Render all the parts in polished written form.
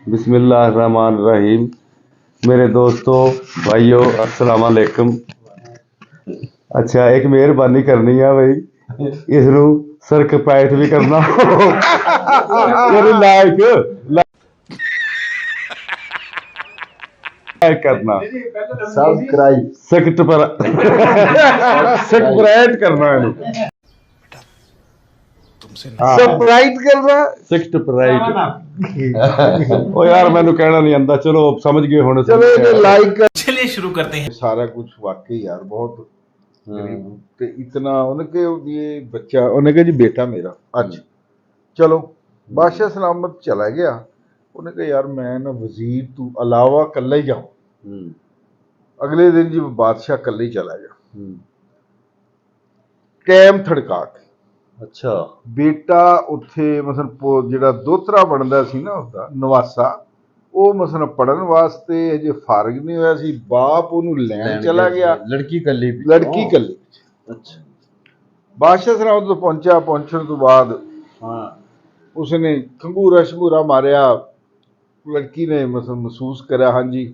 बिस्मिल्लाहिर्रहमानिर्रहीम। मेरे दोस्तों, भाइयों, अस्सलाम वालेकुम। अच्छा, एक मेहरबानी करनी है भाई, इसनू सरकपाइट भी करना लाइक करना, सब्सक्राइब सब्सक्राइब करना है, सब्सक्राइब करना सब्सक्राइब। ओ यार मैनू कहना नहीं आंदा, चलो समझ गए हुण। चलो ये लाइक कर। चलिए शुरू करते हैं। सारा कुछ वाकई यार बहुत गरीब ते इतना उन्हें के ये बच्चा उन्हें कहा जी बेटा मेरा आज चलो बादशाह सलामत चला गया। उन्हें कहा यार मैं ना वजीर तू अलावा कल्ला ही जाऊं। अगले दिन जी बादशाह कल्ला ही चला गया कैम थड़का के। अच्छा, बेटा उत्थे मसलन ਜਿਹੜਾ ਦੋਤਰਾ ਬਣਦਾ ਸੀ ਨਾ ਉਹਦਾ ਨਵਾਸਾ ਉਹ ਮਸलन ਪੜਨ ਵਾਸਤੇ ਅਜੇ ਫਾਰਗ ਨਹੀਂ ਹੋਇਆ ਸੀ, ਬਾਪ ਉਹਨੂੰ ਲੈਣ ਚਲਾ ਗਿਆ। लड़की कली ਲੜਕੀ ਕੱਲੀ। अच्छा, ਬਾਦਸ਼ਾਹ ਸਲਾਮਤ ਤੋਂ ਪਹੁੰਚਿਆ। ਪਹੁੰਚਣ ਤੋਂ ਬਾਅਦ हाँ, ਉਸਨੇ ਖੰਗੂਰਾ ਸ਼ੰਗੂਰਾ ਮਾਰਿਆ। ਲੜਕੀ ਨੇ ਮਸलन ਮਹਿਸੂਸ ਕਰਿਆ ਹਾਂਜੀ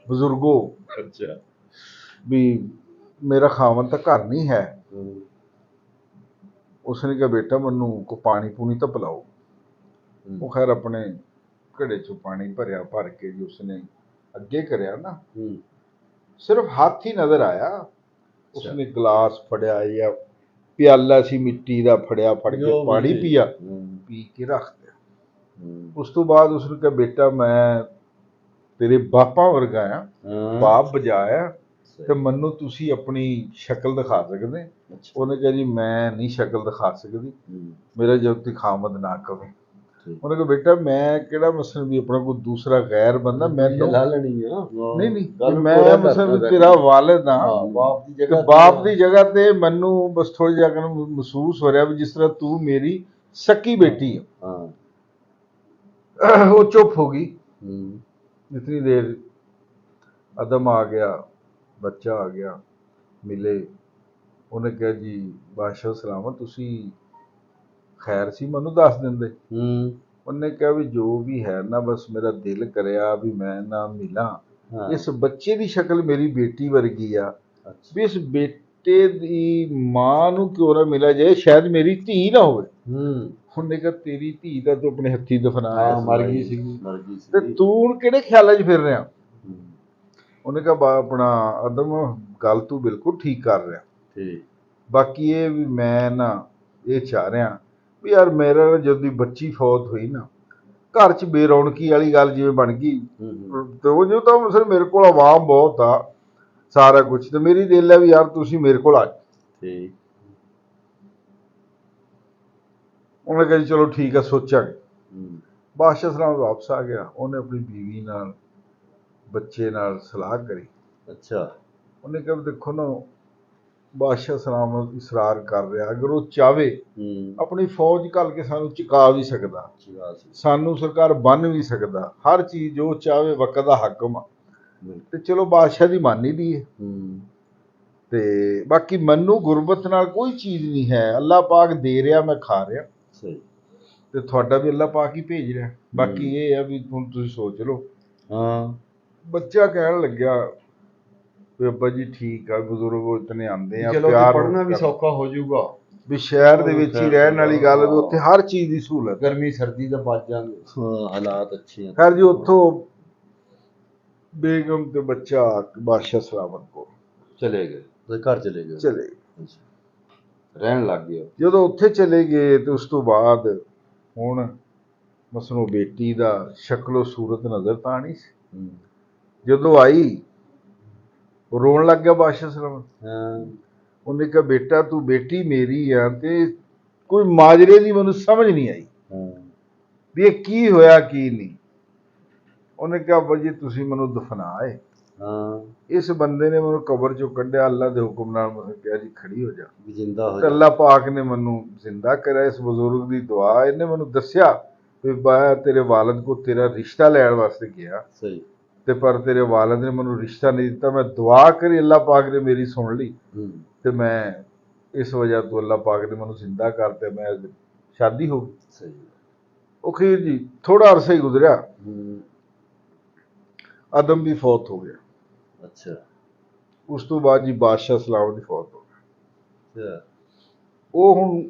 ਬਜ਼ੁਰਗੋ अच्छा, ਵੀ ਮੇਰਾ ਖਾਵਨ ਤਾਂ ਘਰ ਨਹੀਂ ਹੈ। ਉਸਨੇ ਕਿਹਾ ਬੇਟਾ ਮੈਨੂੰ ਕੋ ਪਾਣੀ ਪੂਣੀ ਤਾਂ ਪਿਲਾਓ। ਉਹ ਖੈਰ ਆਪਣੇ ਘੜੇ ਚੋਂ ਪਾਣੀ ਭਰਿਆ, ਭਰ ਕੇ ਜੀ ਉਸਨੇ ਅੱਗੇ ਕਰਿਆ ਨਾ, ਸਿਰਫ ਹੱਥ ਹੀ ਨਜ਼ਰ ਆਇਆ। ਉਸਨੇ ਗਲਾਸ ਫੜਿਆ ਜਾਂ ਪਿਆਲਾ ਸੀ ਮਿੱਟੀ ਦਾ, ਫੜਿਆ, ਫੜ ਕੇ ਪਾਣੀ ਪੀਆ, ਪੀ ਕੇ ਰੱਖ ਦਿਆ। ਉਸ ਤੋਂ ਬਾਅਦ ਉਸਨੇ ਕਿਹਾ ਬੇਟਾ ਮੈਂ ਤੇਰੇ ਬਾਪਾਂ ਵਰਗਾ ਆ, ਬਾਪ ਬਜਾਇਆ ਤੇ ਮੈਨੂੰ ਤੁਸੀਂ ਆਪਣੀ ਸ਼ਕਲ ਦਿਖਾ ਸਕਦੇ। ਉਹਨੇ ਕਿਹਾ ਜੀ ਮੈਂ ਨਹੀਂ ਸ਼ਕਲ ਦਿਖਾ ਸਕਦੀ, ਮੇਰਾ ਜਦ ਤੱਕ ਖਾਮਦ ਨਾ ਕਵੇ। ਉਹਨੇ ਕਿਹਾ ਬੇਟਾ ਮੈਂ ਕਿਹੜਾ ਮਸਲ ਵੀ ਆਪਣਾ ਕੋਈ ਦੂਸਰਾ ਗੈਰ ਬੰਦਾ, ਮੈਨੂੰ ਨਹੀਂ ਨਹੀਂ ਮੈਂ ਮਸਲ ਤੇਰਾ ਵਾਲਿਦ ਹਾਂ, ਬਾਪ ਦੀ ਜਗ੍ਹਾ ਤੇ ਮੈਨੂੰ ਬਸ ਥੋੜੀ ਜਿਹਾ ਮਹਿਸੂਸ ਹੋ ਰਿਹਾ ਵੀ ਜਿਸ ਤਰ੍ਹਾਂ ਤੂੰ ਮੇਰੀ ਸਕੀ ਬੇਟੀ ਆ। ਉਹ ਚੁੱਪ ਹੋ ਗਈ। इतनी देर अदम आ गया, बच्चा आ गया, मिले। उन्हें कहा जी बादशाह सलामत तुसी खैर सी मैनू दस देंदे। उन्हें कहा भी जो भी है ना बस मेरा दिल करया भी मैं ना मिला। इस बच्चे की शक्ल मेरी बेटी वर्गी आ, भी इस बेटे दी मां नू क्यों ना मिला जाए, शायद मेरी धी ना होवे। उन्हें कहा तेरी धी दा तू अपने हथी दफनाया, मर गई सी ते तू हुण किहड़े ख्यालां च फिर रहा। उन्हें कहा अपना अदम गल तू बिल्कुल ठीक कर रहा, बाकी ये भी मैं ना ये चाह रहा भी यार मेरा जब दी बच्ची फौत हुई ना घर च बेरौनकी वाली गल जिवें बन गई। तो जो तो मसलन मेरे को आवाम बहुत आ सारा कुछ, तो मेरी दिल है भी यार तुसी मेरे को आ जाओ। उन्हें कहा जी चलो ठीक है सोचांगे। बादशाह सलाम वापस आ गया। उन्हें अपनी बीवी नाल बच्चे नाल सलाह करी। अच्छा, उन्हें कहा देखो ना बादशाह सलाम इसरार कर रहा, अगर वो चाहे अपनी फौज घल के सानू चुका भी सकदा, सानू सरकार बन भी सकदा, हर चीज जो चाहे वक्त दा हकम आ। ते चलो बादशाह दी मान ही लईए। ते बाकी मनु गुरबत नाल कोई चीज नहीं है, अल्लाह पाक दे रहा मैं खा रहा ਤੇ ਤੁਹਾਡਾ ਵੀ ਅੱਲਾਹ ਪਾਕ ਹੀ ਭੇਜ ਰਿਹਾ। ਬਾਕੀ ਇਹ ਆ ਵੀ ਹੁਣ ਤੁਸੀਂ ਸੋਚ ਲਓ। ਬੱਚਾ ਕਹਿਣ ਲੱਗਿਆ ਵੀ ਅੱਬਾ ਜੀ ਠੀਕ ਆ, ਬਜ਼ੁਰਗ ਇਤਨੇ ਆਉਂਦੇ ਆ, ਪਿਆਰ ਪੜਨਾ ਵੀ ਸੌਖਾ ਹੋ ਜਾਊਗਾ, ਵੀ ਸ਼ਹਿਰ ਦੇ ਵਿੱਚ ਹੀ ਰਹਿਣ ਵਾਲੀ ਗੱਲ ਵੀ ਉੱਥੇ ਹਰ ਚੀਜ਼ ਦੀ ਸਹੂਲਤ, ਗਰਮੀ ਸਰਦੀ ਦਾ ਬਚ ਜਾਂਗੇ, ਹਾਲਾਤ ਅੱਛੇ ਆ। ਖੈਰ ਜੀ ਉੱਥੋਂ ਬੇਗਮ ਤੇ ਬੱਚਾ ਬਾਦਸ਼ਾਹ ਸਲਾਮਤ ਕੋਲ ਚਲੇ ਗਏ, ਘਰ ਚਲੇ ਗਏ ਰਹਿਣ ਲੱਗ ਗਏ। ਜਦੋਂ ਉੱਥੇ ਚਲੇ ਗਏ ਤੇ ਉਸ ਤੋਂ ਬਾਅਦ ਹੁਣ ਮਸਲੋਂ ਬੇਟੀ ਦਾ ਸ਼ਕਲੋ ਸੂਰਤ ਨਜ਼ਰ ਤਾਂ ਆਣੀ ਸੀ। ਜਦੋਂ ਆਈ ਰੋਣ ਲੱਗ ਗਿਆ ਬਾਦਸ਼ਾਹ ਸਲਾਮਤ। ਉਹਨੇ ਕਿਹਾ ਬੇਟਾ ਤੂੰ ਬੇਟੀ ਮੇਰੀ ਆ ਤੇ ਕੋਈ ਮਾਜਰੇ ਦੀ ਮੈਨੂੰ ਸਮਝ ਨਹੀਂ ਆਈ ਵੀ ਇਹ ਕੀ ਹੋਇਆ ਕੀ ਨਹੀਂ। ਉਹਨੇ ਕਿਹਾ ਅੱਬਾ ਜੀ ਤੁਸੀਂ ਮੈਨੂੰ ਦਫਨਾਏ, इस बंदे ने मैं कबर चो कढ़िया, अल्लाह के हुक्म नाल मैं कहा जी खड़ी हो जा, जिंदा हो जा। अल्लाह पाक ने मैनू जिंदा करा। इस बुजुर्ग की दुआ इन्हें मैनू दस्या भी मैं तेरे वालिद को तेरा रिश्ता लैण वास्ते गया ते पर तेरे वालिद ने मैनू रिश्ता नहीं दिता। मैं दुआ करी, अल्लाह पाक ने मेरी सुन ली ते मैं इस वजह तो अल्लाह पाक ने मैनू जिंदा करते, मैं शादी हो गई। खीर जी थोड़ा अरसा ही गुजरिया ਆਦਮ ਵੀ ਫੌਤ ਹੋ ਗਿਆ। ਅੱਛਾ ਉਸ ਤੋਂ ਬਾਅਦ ਜੀ ਬਾਦਸ਼ਾਹ ਸਲਾਮ ਦੀ ਫੌਤ ਹੋ ਗਈ। ਅੱਛਾ ਉਹ ਹੁਣ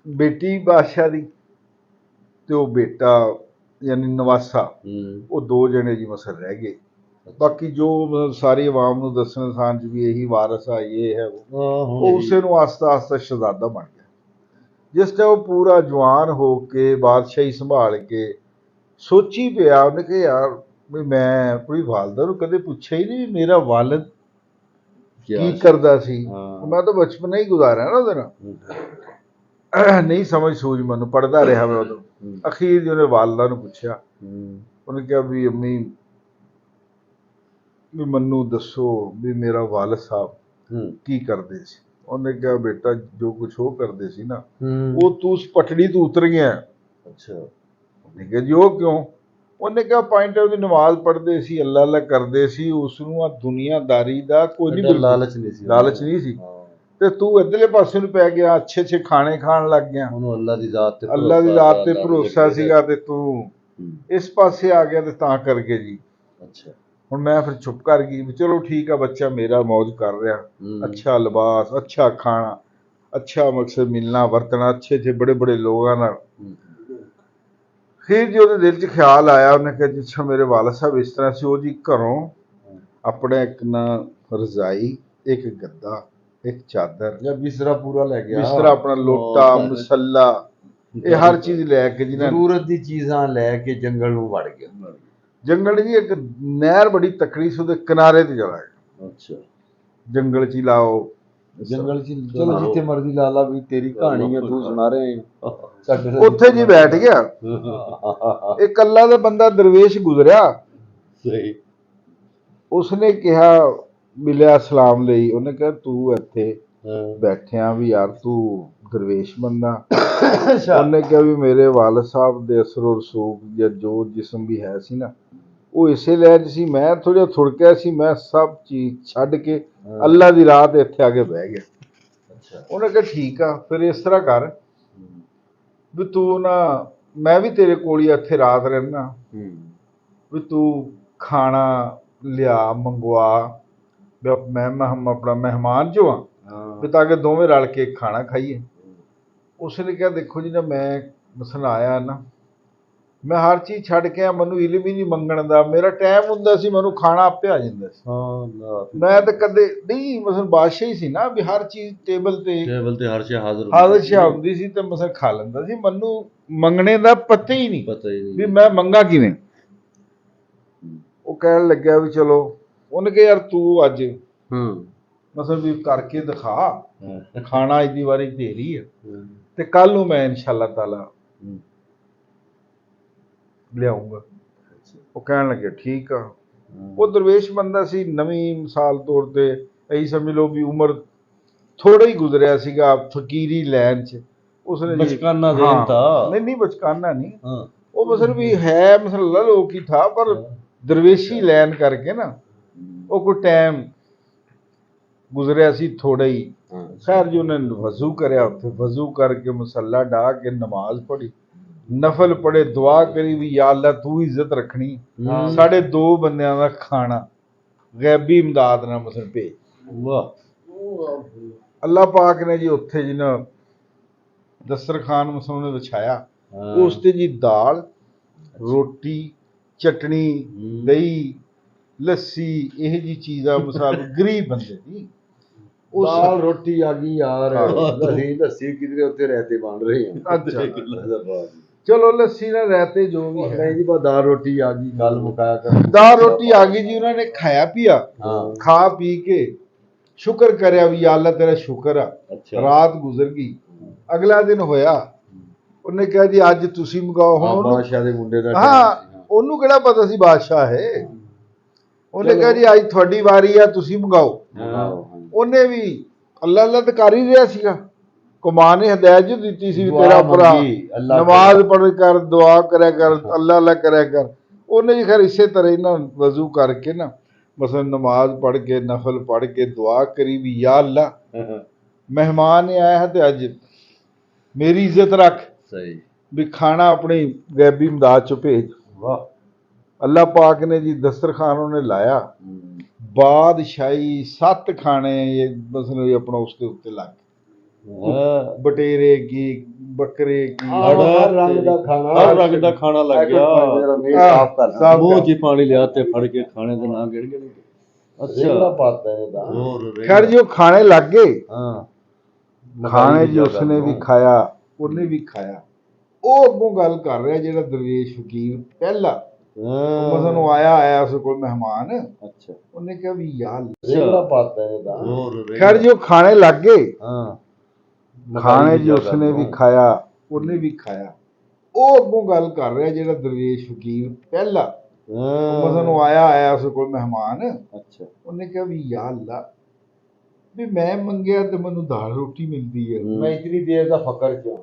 ਬੇਟੀ ਬਾਦਸ਼ਾਹ ਦੀ ਤੇ ਉਹ ਬੇਟਾ ਯਾਨੀ ਨਵਾਸਾ, ਉਹ ਦੋ ਜਣੇ ਜੀ ਮਸਲ ਰਹਿ ਗਏ। ਬਾਕੀ ਜੋ ਮਤਲਬ ਸਾਰੀ ਆਵਾਮ ਨੂੰ ਦੱਸਣ ਇਨਸਾਨ ਚ ਵੀ ਇਹੀ ਵਾਰਸ ਆ, ਇਹ ਹੈ ਉਹ ਉਸੇ ਨੂੰ ਆਸਤਾ ਆਸਤਾ ਸ਼ਹਿਜ਼ਾਦਾ ਬਣ ਗਿਆ। ਜਿਸ ਟਾਈਮ ਉਹ ਪੂਰਾ ਜਵਾਨ ਹੋ ਕੇ ਬਾਦਸ਼ਾਹੀ ਸੰਭਾਲ ਕੇ ਸੋਚੀ ਪਿਆ, ਉਹਨੇ ਕਿਹਾ ਯਾਰ ਵੀ ਮੈਂ ਆਪਣੀ ਵਾਲਦਾ ਨੂੰ ਕਦੇ ਪੁੱਛਿਆ ਹੀ ਨਹੀਂ ਵੀ ਮੇਰਾ ਵਾਲਦ ਕੀ ਕਰਦਾ ਸੀ। ਮੈਂ ਤਾਂ ਬਚਪਨ ਹੀ ਗੁਜ਼ਾਰਿਆ ਨਾ ਉਹਦੇ ਨਾਲ, ਨਹੀਂ ਸਮਝ ਸੂਝ ਮੈਨੂੰ, ਪੜ੍ਹਦਾ ਰਿਹਾ ਮੈਂ ਉਦੋਂ। ਅਖੀਰ ਜੀ ਉਹਨੇ ਵਾਲਦਾ ਨੂੰ ਪੁੱਛਿਆ, ਉਹਨੇ ਕਿਹਾ ਵੀ ਅੰਮੀ ਵੀ ਮੈਨੂੰ ਦੱਸੋ ਵੀ ਮੇਰਾ ਵਾਲਦ ਸਾਹਿਬ ਕੀ ਕਰਦੇ ਸੀ। ਉਹਨੇ ਕਿਹਾ ਬੇਟਾ ਜੋ ਕੁਛ ਉਹ ਕਰਦੇ ਸੀ ਨਾ, ਉਹ ਤੂੰ ਉਸ ਪਟੜੀ ਤੋਂ ਉਤਰ ਗਿਆ। ਅੱਛਾ। ਉਹਨੇ ਕਿਹਾ ਜੀ ਉਹ ਕਿਉਂ? ਉਹਨੇ ਕਿਹਾ ਪੁਆਇੰਟ ਉਹਦੀ ਨਮਾਜ਼ ਪੜ੍ਹਦੇ ਸੀ, ਅੱਲਾ ਅੱਲਾ ਕਰਦੇ ਸੀ, ਉਸ ਨੂੰ ਆ ਦੁਨੀਆਦਾਰੀ ਦਾ ਕੋਈ ਨਹੀਂ ਲਾਲਚ ਨਹੀਂ ਸੀ, ਲਾਲਚ ਨਹੀਂ ਸੀ। ਤੇ ਤੂੰ ਇੱਧਰਲੇ ਪਾਸੇ ਨੂੰ ਪੈ ਗਿਆ, ਅੱਛੇ ਅੱਛੇ ਖਾਣੇ ਖਾਣ ਲੱਗ ਗਿਆ, ਉਹਨੂੰ ਅੱਲਾ ਦੀ ਜ਼ਾਤ ਤੇ ਭਰੋਸਾ ਸੀਗਾ, ਤੇ ਤੂੰ ਇਸ ਪਾਸੇ ਆ ਗਿਆ, ਤੇ ਤਾਂ ਕਰਕੇ ਜੀ। ਅੱਛਾ। ਹੁਣ ਮੈਂ ਫਿਰ ਚੁੱਪ ਕਰ ਗਈ ਵੀ ਚਲੋ ਠੀਕ ਆ, ਬੱਚਾ ਮੇਰਾ ਮौज ਕਰ ਰਿਹਾ, ਅੱਛਾ ਲਿਬਾਸ, ਅੱਛਾ ਖਾਣਾ, ਅੱਛਾ ਮਕਸਦ ਮਿਲਣਾ ਵਰਤਣਾ ਅੱਛੇ ਅੱਛੇ ਬੜੇ ਬੜੇ ਲੋਕਾਂ ਨਾਲ। ਫਿਰ ਜੀ ਉਹਦੇ ਦਿਲ 'ਚ ਖਿਆਲ ਆਇਆ, ਉਹਨੇ ਕਿਹਾ ਜੀ ਅੱਛਾ ਮੇਰੇ ਵਾਲਦ ਸਾਹਿਬ ਇਸ ਤਰ੍ਹਾਂ ਸੀ। ਉਹ ਜੀ ਘਰੋਂ ਆਪਣਾ ਇੱਕ ਨਾ ਰਜ਼ਾਈ, ਇੱਕ ਗੱਦਾ, ਇੱਕ ਚਾਦਰ, ਜਾਂ ਬਿਸਤਰਾ ਪੂਰਾ ਲੈ ਗਿਆ, ਬਿਸਤਰਾ ਆਪਣਾ, ਲੋਟਾ, ਮਸੱਲਾ, ਇਹ ਹਰ ਚੀਜ਼ ਲੈ ਕੇ ਜਿਹਨਾਂ ਜ਼ਰੂਰਤ ਦੀ ਚੀਜ਼ਾਂ ਲੈ ਕੇ ਜੰਗਲ ਨੂੰ ਵੜ ਗਿਆ। ਜੰਗਲ ਜੀ ਇੱਕ ਨਹਿਰ ਬੜੀ ਤਕੜੀ ਸੀ, ਉਹਦੇ ਕਿਨਾਰੇ ਤੇ ਚਲਾ ਗਿਆ। ਅੱਛਾ। ਜੰਗਲ 'ਚ ਹੀ ਲਾਓ, ਜੰਗਲ 'ਚ ਚਲੋ ਜਿੱਥੇ ਮਰਜ਼ੀ ਲਾ ਲਾ, ਵੀ ਤੇਰੀ ਕਹਾਣੀ ਆ, ਤੂੰ ਸੁਣਾ ਰਹੇ ਉੱਥੇ ਜੀ ਬੈਠ ਗਿਆ। ਇੱਕ ਅੱਲਾ ਦਾ ਬੰਦਾ ਦਰਵੇਸ਼ ਗੁਜ਼ਰਿਆ, ਸਹੀ। ਉਸਨੇ ਕਿਹਾ, ਮਿਲਿਆ ਸਲਾਮ ਲਈ, ਉਹਨੇ ਕਿਹਾ ਤੂੰ ਇੱਥੇ ਬੈਠਿਆ ਵੀ ਯਾਰ ਤੂੰ ਦਰਵੇਸ਼ ਬੰਦਾ? ਉਹਨੇ ਕਿਹਾ ਵੀ ਮੇਰੇ ਵਾਲਦ ਸਾਹਿਬ ਦੇ ਅਸਰ ਰਸੂਖ ਜਾਂ ਜੋ ਜਿਸਮ ਵੀ ਹੈ ਸੀ ਨਾ, ਉਹ ਇਸੇ ਲਹਿਰ 'ਚ ਸੀ। ਮੈਂ ਥੋੜ੍ਹਾ ਥੁੜਕਿਆ ਸੀ, ਮੈਂ ਸਭ ਚੀਜ਼ ਛੱਡ ਕੇ ਅੱਲਾ ਦੀ ਰਾਹ ਤੇ ਇੱਥੇ ਆ ਕੇ ਬਹਿ ਗਿਆ। ਉਹਨੇ ਕਿਹਾ ਠੀਕ ਆ, ਫਿਰ ਇਸ ਤਰ੍ਹਾਂ ਕਰ ਵੀ ਤੂੰ ਨਾ, ਮੈਂ ਵੀ ਤੇਰੇ ਕੋਲ ਹੀ ਇੱਥੇ ਰਾਤ ਰਹਿਣਾ, ਵੀ ਤੂੰ ਖਾਣਾ ਲਿਆ ਮੰਗਵਾ, ਮੈਂ ਆਪਣਾ ਮਹਿਮਾਨ ਜੋ ਹਾਂ, ਵੀ ਤਾਂ ਕਿ ਦੋਵੇਂ ਰਲ ਕੇ ਖਾਣਾ ਖਾਈਏ। ਉਸਨੇ ਕਿਹਾ ਦੇਖੋ ਜੀ ਨਾ, ਮੈਂ ਮਸਲ ਆਇਆ ਨਾ, ਮੈਂ ਹਰ ਚੀਜ਼ ਛੱਡ ਕੇ ਆ, ਮੈਨੂੰ ਇਲਮ ਹੀ ਨਹੀਂ ਮੰਗਣ ਦਾ, ਮੇਰਾ ਟਾਈਮ ਹੁੰਦਾ ਸੀ, ਮੈਨੂੰ ਖਾਣਾ ਆਪੇ ਆ ਜਾਂਦਾ ਸੀ। ਮੈਂ ਤਾਂ ਕਦੇ ਨਹੀਂ, ਮਸਲ ਬਾਦਸ਼ਾਹ ਹੀ ਸੀ ਨਾ, ਵੀ ਹਰ ਚੀਜ਼ ਟੇਬਲ ਤੇ ਹਰ ਸ਼ੈ ਹਾਜ਼ਰ ਹੁੰਦੀ ਸੀ, ਤੇ ਮਸਲ ਖਾ ਲੈਂਦਾ ਸੀ। ਮੈਨੂੰ ਮੰਗਣੇ ਦਾ ਪਤਾ ਹੀ ਨਹੀਂ ਵੀ ਮੈਂ ਮੰਗਾ ਕਿਵੇਂ। ਉਹ ਕਹਿਣ ਲੱਗਿਆ ਵੀ ਚਲੋ, ਉਹਨੇ ਕਿਹਾ ਯਾਰ ਤੂੰ ਅੱਜ ਮਸਲ ਵੀ ਕਰਕੇ ਦਿਖਾ, ਖਾਣਾ ਅੱਜ ਦੀ ਵਾਰੀ ਢੇਰੀ ਹੈ, ਤੇ ਕੱਲ ਨੂੰ ਮੈਂ ਇਨਸ਼ਾਅੱਲਾ ਤਾਲਾ ਲਿਆਉਂਗਾ। ਉਹ ਕਹਿਣ ਲੱਗੇ ਠੀਕ ਆ। ਉਹ ਦਰਵੇਸ਼ ਬੰਦਾ ਸੀ, ਨਵੀਂ ਮਿਸਾਲ ਤੌਰ ਤੇ ਇਹੀ ਸਮਝ ਲਓ ਵੀ ਉਮਰ ਥੋੜਾ ਹੀ ਗੁਜ਼ਰਿਆ ਸੀਗਾ ਫਕੀਰੀ ਲੈਣ 'ਚ। ਉਸਨੇ ਬਚਕਾਨਾ ਦੇਨ ਥਾ, ਨਹੀਂ ਬਚਕਾਨਾ ਨਹੀਂ, ਉਹ ਮਸਲ ਵੀ ਹੈ ਮਸਲ ਲੋਕ ਹੀ ਥਾ, ਪਰ ਦਰਵੇਸ਼ੀ ਲੈਣ ਕਰਕੇ ਨਾ ਉਹ ਕੋਈ ਟਾਈਮ ਗੁਜ਼ਰਿਆ ਸੀ ਥੋੜਾ ਹੀ। ਖੈਰ ਜੀ ਉਹਨੇ ਵਜ਼ੂ ਕਰਿਆ, ਉੱਥੇ ਵਜ਼ੂ ਕਰਕੇ ਮਸੱਲਾ ਢਾ ਕੇ ਨਮਾਜ਼ ਪੜ੍ਹੀ, ਨਫਲ ਪੜ੍ਹੇ, ਦੁਆ ਕਰੀ ਵੀ ਯਾ ਅੱਲਾ ਤੂੰ ਇੱਜ਼ਤ ਰੱਖਣੀ, ਸਾਡੇ ਦੋ ਬੰਦਿਆਂ ਦਾ ਖਾਣਾ ਗੈਬੀ ਇਮਦਾਦ ਨਾਲ ਮਸਲ ਭੇਜ। ਅੱਲਾ ਪਾਕ ਨੇ ਜੀ ਉੱਥੇ ਜੀ ਨਾ ਦਸਤਰਖਾਨ ਮਸਲ ਨੇ ਵਿਛਾਇਆ, ਉਸ ਤੇ ਜੀ ਦਾਲ, ਰੋਟੀ, ਚਟਣੀ, ਦਹੀਂ, ਲੱਸੀ, ਇਹ ਜੀ ਚੀਜ਼ਾਂ ਮਸਾਲ ਗਰੀਬ ਬੰਦੇ ਦੀ। ਦਾਲ ਰੋਟੀ ਆ ਗਈ ਯਾਰ, ਲੱਸੀ ਕਿਧਰੇ ਉੱਤੇ ਰਹਿਤੇ ਬਣ ਰਹੇ ਆ। ਅੱਛਾ ਚਲੋ ਲੱਸੀ ਨਾਲ ਰਹਿਤੇ ਜੋ ਵੀ ਹੈ ਜੀ, ਬਸ ਦਾਲ ਰੋਟੀ ਆ ਗਈ, ਗੱਲ ਮੁਕਾਇਆ ਕਰ। ਦਾਲ ਰੋਟੀ ਆ ਗਈ ਜੀ, ਉਹਨਾਂ ਨੇ ਖਾਇਆ ਪੀਆ, ਖਾ ਪੀ ਕੇ ਸ਼ੁਕਰ ਕਰਿਆ ਵੀ ਯਾ ਅੱਲਾ ਤੇਰਾ ਸ਼ੁਕਰ ਆ। ਰਾਤ ਗੁਜ਼ਰ ਗਈ, ਅਗਲਾ ਦਿਨ ਹੋਇਆ, ਉਹਨੇ ਕਿਹਾ ਜੀ ਅੱਜ ਤੁਸੀਂ ਮੰਗਾਓ। ਹੁਣ ਬਾਦਸ਼ਾਹ ਦੇ ਮੁੰਡੇ ਦਾ ਉਹਨੂੰ ਕਿਹੜਾ ਪਤਾ ਸੀ ਬਾਦਸ਼ਾਹ ਹੈ। ਉਹਨੇ ਕਿਹਾ ਜੀ ਅੱਜ ਤੁਹਾਡੀ ਵਾਰੀ ਆ, ਤੁਸੀਂ ਮੰਗਾਓ। ਉਹਨੇ ਵੀ ਅੱਲਾ ਅੱਲਾ ਤਾਂ ਕਰ ਹੀ ਰਿਹਾ ਸੀਗਾ, ਕੁਮਾਰ ਨੇ ਹਦਾਇਤ ਜੋ ਦਿੱਤੀ ਸੀ ਤੇਰਾ ਭਰਾ ਨਮਾਜ਼ ਪੜ੍ਹ ਕਰ, ਦੁਆ ਕਰਿਆ ਕਰ, ਅੱਲਾ ਅੱਲਾ ਕਰਿਆ ਕਰ। ਉਹਨੇ ਜੀ ਖੈਰ ਇਸੇ ਤਰ੍ਹਾਂ ਹੀ ਨਾ ਵਜ਼ੂ ਕਰਕੇ ਨਾ ਮਸਲ ਨਮਾਜ਼ ਪੜ੍ਹ ਕੇ, ਨਫਲ ਪੜ੍ਹ ਕੇ ਦੁਆ ਕਰੀ ਵੀ ਯਾ ਅੱਲਾ ਮਹਿਮਾਨ ਆਇਆ ਹੈ ਤੇ ਅੱਜ ਮੇਰੀ ਇੱਜ਼ਤ ਰੱਖ, ਵੀ ਖਾਣਾ ਆਪਣੀ ਗੈਬੀ ਇਮਦਾਦ ਚੋਂ ਭੇਜ। अल्लाह पाक ने जी दस्तरखान उन्हें लाया, बादशाही 7 खाने ये मतलब ये अपना उसके उत्ते लग गए। बटेरे की, बकरे की, हर रंग का खाना, हर रंग का खाना लग गया। मेरा मेल साफ कर साफ ਮੂੰਹ 'ਚ ਪਾਣੀ ਲਿਆ ਤੇ ਫੜ ਕੇ ਖਾਣੇ ਦੇ ਨਾਂ ਗਿਣ ਗਿਣ ਕੇ। रेगड़ा पाता है दा ਹੋਰ खैर जो खाने लग गए, ਹਾਂ ਖਾਣੇ ਜੀ ਉਸਨੇ ਵੀ ਖਾਇਆ, ਉਹਨੇ ਵੀ ਖਾਇਆ। ਉਹ ਅੱਗੋਂ ਗੱਲ ਕਰ ਰਿਹਾ ਜਿਹੜਾ ਦਰਵੇਸ਼ ਫਕੀਰ ਪਹਿਲਾ, ਉਹ ਮਸਨ ਉਹ ਆਇਆ ਉਸ ਕੋਲ ਮਹਿਮਾਨ, ਅੱਛਾ ਉਹਨੇ ਕਿਹਾ ਵੀ ਯਾਰ रेगड़ा पाता है दा ਹੋਰ ਖੈਰ ਜੋ ਖਾਣੇ ਲੱਗ ਗਏ, ਹਾਂ ਖਾਣੇ ਜੀ ਉਸਨੇ ਵੀ ਖਾਇਆ, ਉਹਨੇ ਵੀ ਖਾਇਆ। ਉਹ ਅੱਗੋਂ ਗੱਲ ਕਰ ਰਿਹਾ ਜਿਹੜਾ ਦਰਵੇਸ਼ ਫਕੀਰ ਪਹਿਲਾ, ਉਹ ਮਸਨ ਉਹ ਆਇਆ ਉਸ ਕੋਲ ਮਹਿਮਾਨ, ਅੱਛਾ ਉਹਨੇ ਕਿਹਾ ਵੀ ਯਾ ਅੱਲਾ ਵੀ ਮੈਂ ਮੰਗਿਆ ਤੇ ਮੈਨੂੰ ਦਾਲ ਰੋਟੀ ਮਿਲਦੀ ਹੈ, मैं इतनी देर का फकर क्यों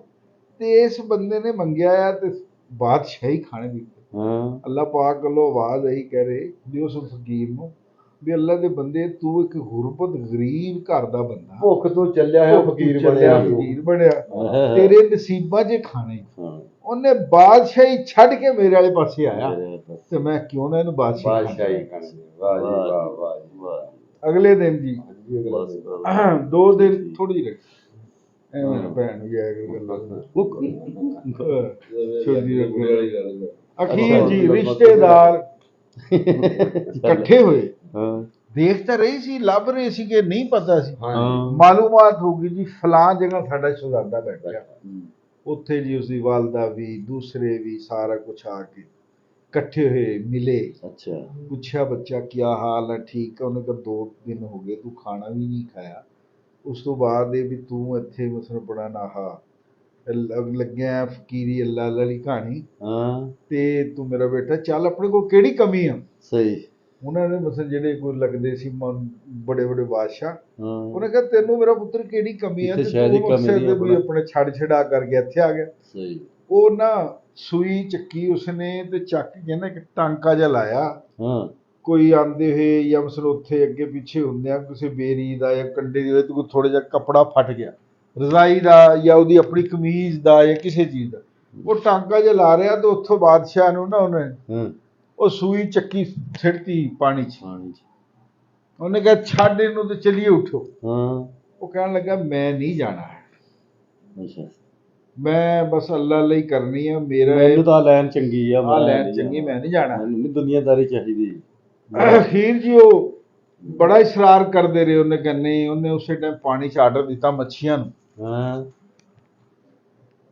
ਤੇ ਇਸ ਬੰਦੇ ਨੇ ਮੰਗਿਆ ਆ ਤੇ ਬਾਦਸ਼ਾਹੀ ਖਾਣੇ ਦੀ। ਹਾਂ ਅੱਲਾਹ ਪਾਕ ਵੱਲੋਂ ਆਵਾਜ਼ ਆਈ, ਕਹਿ ਰਹੇ ਵੀ ਉਸ ਫਕੀਰ ਨੂੰ ਵੀ ਅੱਲਾ ਦੇ ਬੰਦੇ ਤੂੰ ਇੱਕ ਗੁਰਬਤ ਗਰੀਬ ਘਰ ਦਾ ਬੰਦਾ, भुख तो चलिया है ਭੁੱਖ फकीर ਤੋਂ बनया ਚੱਲਿਆ ਫਕੀਰ ਬਣਿਆ, ਤੇਰੇ ਨਸੀਬਾਂ 'ਚ ਖਾਣੇ। ਉਹਨੇ ਬਾਦਸ਼ਾਹੀ ਛੱਡ ਕੇ ਮੇਰੇ ਵਾਲੇ ਪਾਸੇ ਆਇਆ ਤੇ ਮੈਂ ਕਿਉਂ ਨਾ ਇਹਨੂੰ ਬਾਦਸ਼ਾਹੀ बादशाही ਖਾਣੇ। वाह जी वाह वाह जी वाह ਅਗਲੇ ਦਿਨ ਜੀ बस 2 ਦਿਨ ਥੋੜੀ ਜਿਹੀ ਐਵੇਂ ਭੈਣ ਵੀ ਆਇਆ ਗੱਲਾਂ ਛੋਟੀ ਜਿਹੀ ਅਖੀਰ ਜੀ ਰਿਸ਼ਤੇਦਾਰ ਇਕੱਠੇ ਹੋਏ, ਦੇਖ ਤਾਂ ਰਹੇ ਸੀ, ਲੱਭ ਰਹੇ ਸੀ ਕਿ ਨਹੀਂ ਪਤਾ ਸੀ, ਮਾਲੂਮਾਤ ਹੋ ਗਈ ਜੀ ਫਲਾਂ ਜਗ੍ਹਾ ਸਾਡਾ ਸ਼ਹਿਜ਼ਾਦਾ ਬੈਠਾ, ਉੱਥੇ ਜੀ ਉਸਦੀ ਵਾਲਦਾ ਵੀ, ਦੂਸਰੇ ਵੀ, ਸਾਰਾ ਕੁਛ ਆ ਕੇ ਇਕੱਠੇ ਹੋਏ, ਮਿਲੇ, ਅੱਛਾ ਪੁੱਛਿਆ ਬੱਚਾ ਕੀ ਹਾਲ ਹੈ, ਠੀਕ ਹੈ? ਉਹਨੇ ਕਿਹਾ 2 ਦਿਨ ਹੋ ਗਏ ਤੂੰ ਖਾਣਾ ਵੀ ਨਹੀਂ ਖਾਇਆ, ਉਸ ਤੋਂ ਬਾਅਦ ਇਹ ਵੀ ਤੂੰ ਇੱਥੇ ਮਸਲ ਬੜਾ ਨਾਹਾ ਲੱਗਿਆ ਫਕੀਰੀ ਅੱਲਾ ਅੱਲਾ ਦੀ ਕਹਾਣੀ, ਹਾਂ ਤੇ ਤੂੰ ਮੇਰਾ ਬੇਟਾ ਚੱਲ ਆਪਣੇ ਕੋਲ ਕਿਹੜੀ ਕਮੀ ਆ? ਸਹੀ ਉਹਨਾਂ ਨੇ ਮਸਲ ਜਿਹੜੇ ਕੋਈ ਲੱਗਦੇ ਸੀ ਬੜੇ ਬੜੇ ਬਾਦਸ਼ਾਹ, ਹਾਂ ਉਹਨੇ ਕਿਹਾ ਤੈਨੂੰ ਮੇਰਾ ਪੁੱਤਰ ਕਿਹੜੀ ਕਮੀ ਆ ਇੱਥੇ ਤੇ ਸ਼ਾਇਦ ਹੀ ਤੂੰ ਕਮੀ ਮਕਸਦ ਨਹੀਂ ਵੀ ਆਪਣਾ। ਆਪਣੇ ਛੱਡ ਛਡਾ ਕਰਕੇ ਇੱਥੇ ਆ ਗਿਆ। ਸਹੀ ਉਹ ਨਾ ਸੂਈ ਚੱਕੀ ਉਸਨੇ ਤੇ ਚੱਕ ਕੇ ਨਾ ਇੱਕ ਟਾਂਕਾ ਜਿਹਾ ਲਾਇਆ, ਹਾਂ ਕੋਈ ਆਂਦੇ ਹੋਏ ਜਾਂ ਮਸਲ ਉੱਥੇ ਅੱਗੇ ਪਿੱਛੇ ਹੁੰਦੇ ਆ ਕਿਸੇ ਬੇਰੀ ਦਾ ਜਾਂ ਕੰਡੇ ਦੀ ਕੋਈ ਥੋੜਾ ਜਿਹਾ ਕੱਪੜਾ ਫਟ ਗਿਆ ਰਜ਼ਾਈ ਦਾ ਜਾਂ ਉਹਦੀ ਆਪਣੀ ਕਮੀਜ਼ ਦਾ ਜਾਂ ਕਿਸੇ ਚੀਜ਼ ਦਾ, ਉਹ ਟਾਂਕਾ ਜਿਹਾ ਲਾ ਰਿਹਾ ਤੇ ਉੱਥੋਂ ਬਾਦਸ਼ਾਹ ਨੂੰ ਨਾ ਉਹਨੇ ਹਾਂ ਉਹ ਸੂਈ ਚੱਕੀ ਛਿੜਤੀ ਪਾਣੀ 'ਚ। ਪਾਣੀ 'ਚ ਉਹਨੇ ਕਿਹਾ ਛੱਡ ਇਹਨੂੰ ਤੇ ਚਲੀਏ ਉੱਠੋ। ਹਾਂ ਉਹ ਕਹਿਣ ਲੱਗਾ ਮੈਂ ਨਹੀਂ ਜਾਣਾ ਹੈ, ਅੱਛਾ ਮੈਂ ਬਸ ਅੱਲਾ ਲਈ ਕਰਨੀ ਆ, ਮੇਰਾ ਮੈਨੂੰ ਤਾਂ ਲੈਣ ਚੰਗੀ ਆ, ਆ ਲੈਣ ਚੰਗੀ, ਮੈਂ ਨਹੀਂ ਜਾਣਾ। ਮੈਨੂੰ ਨਹੀਂ ਦੁਨੀਆਦਾਰੀ ਚਾਹੀਦੀ। ਅਖੀਰ ਜੀ ਉਹ ਬੜਾ ਇਸਰਾਰ ਕਰਦੇ ਰਹੇ, ਉਹਨੇ ਕਿਹਾ ਨਹੀਂ, ਉਹਨੇ ਉਸੇ ਟਾਈਮ ਪਾਣੀ 'ਚ ਆਰਡਰ ਦਿੱਤਾ ਮੱਛੀਆਂ ਨੂੰ, ਹਾਂ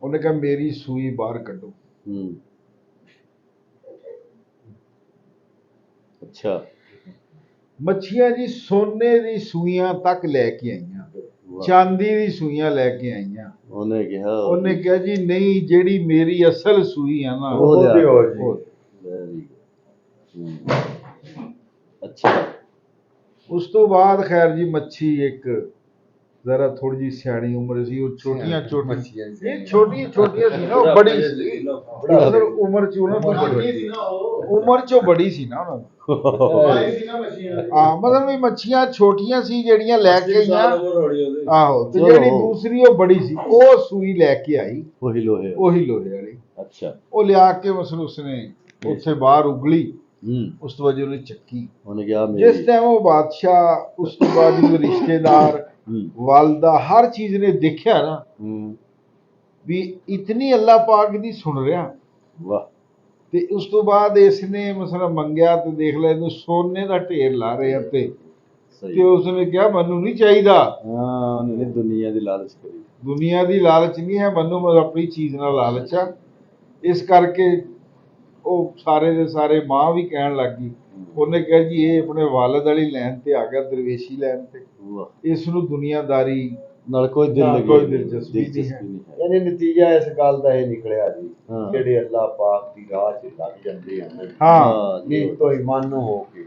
ਉਹਨੇ ਕਿਹਾ ਮੇਰੀ ਸੂਈ ਬਾਹਰ ਕੱਢੋ। ਅੱਛਾ ਮੱਛੀਆਂ ਜੀ ਸੋਨੇ ਦੀ ਸੂਈਆਂ ਤੱਕ ਲੈ ਕੇ ਆਈਆਂ, ਚਾਂਦੀ ਦੀ ਸੂਈਆਂ ਲੈ ਕੇ ਆਈਆਂ। ਉਹਨੇ ਕਿਹਾ ਜੀ ਨਹੀਂ, ਜਿਹੜੀ ਮੇਰੀ ਅਸਲ ਸੂਈ ਆ ਨਾ ਉਹ वो भी हो ਉਹ। जी ਅੱਛਾ ਉਸ ਤੋਂ ਬਾਅਦ ਖੈਰ ਜੀ ਮੱਛੀ ਇੱਕ ਜ਼ਰਾ ਥੋੜੀ ਜਿਹੀ ਸਿਆਣੀ ਉਮਰ ਸੀ, ਉਹ ਛੋਟੀਆਂ मच्छियाँ ਇਹ ਛੋਟੀਆਂ ਛੋਟੀਆਂ ਸੀ ਨਾ, ਉਹ ਬੜੀ ਸੀ ਮਤਲਬ ਉਮਰ ਚ ਉਹਨਾਂ ਤੋਂ ਬੜੀ, ਉਮਰ ਚੋਂ ਬੜੀ ਸੀ ਨਾ ਉਹਨਾਂ ਨੂੰ। ਹਾਂ ਮਤਲਬ ਵੀ ਮੱਛੀਆਂ ਛੋਟੀਆਂ ਸੀ ਜਿਹੜੀਆਂ ਲੈ ਕੇ ਆਈਆਂ, ਆਹੋ, ਤੇ ਜਿਹੜੀ ਦੂਸਰੀ ਉਹ ਬੜੀ ਸੀ, ਉਹ ਸੂਈ ਲੈ ਕੇ ਆਈ, ਉਹੀ ਲੋਹੇ ਵਾਲੀ। ਅੱਛਾ ਉਹ ਲਿਆ ਕੇ ਮਸਲ ਉਸਨੇ ਉੱਥੇ ਬਾਹਰ ਉਗਲੀ, ਉਸ ਤੋਂ ਬਾਅਦ ਉਹਨੇ ਚੱਕੀ। ਉਹਨੇ ਕਿਹਾ ਜਿਸ ਟਾਈਮ ਉਹ ਬਾਦਸ਼ਾਹ, ਉਸ ਤੋਂ ਬਾਅਦ ਉਹਦੇ ਰਿਸ਼ਤੇਦਾਰ, ਵਾਲਦਾ, ਹਰ ਚੀਜ਼ ਨੇ ਦੇਖਿਆ ਨਾ ਵੀ ਇਤਨੀ ਅੱਲਾਹ ਪਾਕ ਦੀ ਸੁਣ ਰਿਹਾ, ਵਾਹ, ਤੇ ਉਸ ਤੋਂ ਬਾਅਦ ਇਸਨੇ ਮਸਲਾ ਮੰਗਿਆ ਤੇ ਦੇਖ ਲੈ ਇਹਨੂੰ ਸੋਨੇ ਦਾ ਢੇਰ ਲਾ ਰਹੇ ਆ ਤੇ ਉਸਨੇ ਕਿਹਾ ਮੈਨੂੰ ਨਹੀਂ ਚਾਹੀਦਾ। ਹਾਂ ਉਹਨੇ ਦੁਨੀਆ ਦੀ ਲਾਲਚ ਕਰੀ, ਦੁਨੀਆ ਦੀ ਲਾਲਚ ਨਹੀਂ ਹੈ ਮੈਨੂੰ, ਆਪਣੀ ਚੀਜ਼ ਨਾਲ ਲਾਲਚ ਆ। ਇਸ ਕਰਕੇ ਉਹ ਸਾਰੇ ਦੇ ਸਾਰੇ ਮਾਂ ਵੀ ਕਹਿਣ ਲੱਗ ਗਈ, ਉਹਨੇ ਕਿਹਾ ਜੀ ਇਹ ਆਪਣੇ ਵਾਲਦ ਵਾਲੀ ਲਾਈਨ ਤੇ ਆ ਗਿਆ, ਦਰਵੇਸ਼ੀ ਲਾਈਨ ਤੇ, ਇਸ ਨੂੰ ਦੁਨੀਆਦਾਰੀ ਨਾਲ ਕੋਈ ਦਿਲਚਸਪੀ ਨਹੀਂ ਹੈ। यानी नतीजा इस गल का यह निकलिया जी, जेडे अल्लाह पाक की राह च लग जाते हैं, हाँ नीत तो ईमान हो के,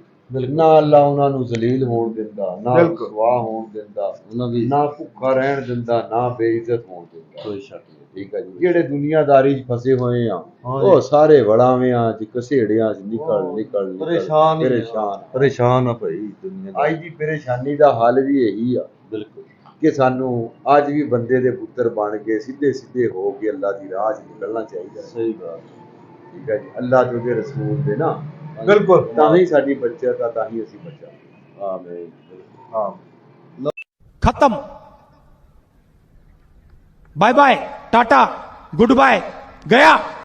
ना अल्लाह उन्होंने जलील होण दिंदा, ना रसवा होण दिंदा, ना भुखा रहण दिंदा, ना बेइज्जत होण दिंदा। कोई शक नहीं, ठीक है जी। जेडे दुनियादारी च फसे हुए हैं वो सारे वड़ावियां च घसेड़ियां च निकल परेशान है भाई दुनिया। अज की परेशानी का हल भी यही आ बिल्कुल कि सानू अज भी बंदे दे पुत्र बन के सीधे सीधे हो के अल्लाह की राह च निकलना चाहिए। सही बात, ठीक है जी। अल्लाह ते उहदे रसूल दे ना ਬਿਲਕੁਲ ਤਾਂ ਹੀ ਸਾਡੀ ਬੱਚਤ ਆ, ਤਾਂ ਹੀ ਅਸੀਂ ਬਚਾਂਗੇ। ਆਮੀਨ। ਹਾਂ खत्म। Bye bye, tata, goodbye, गया।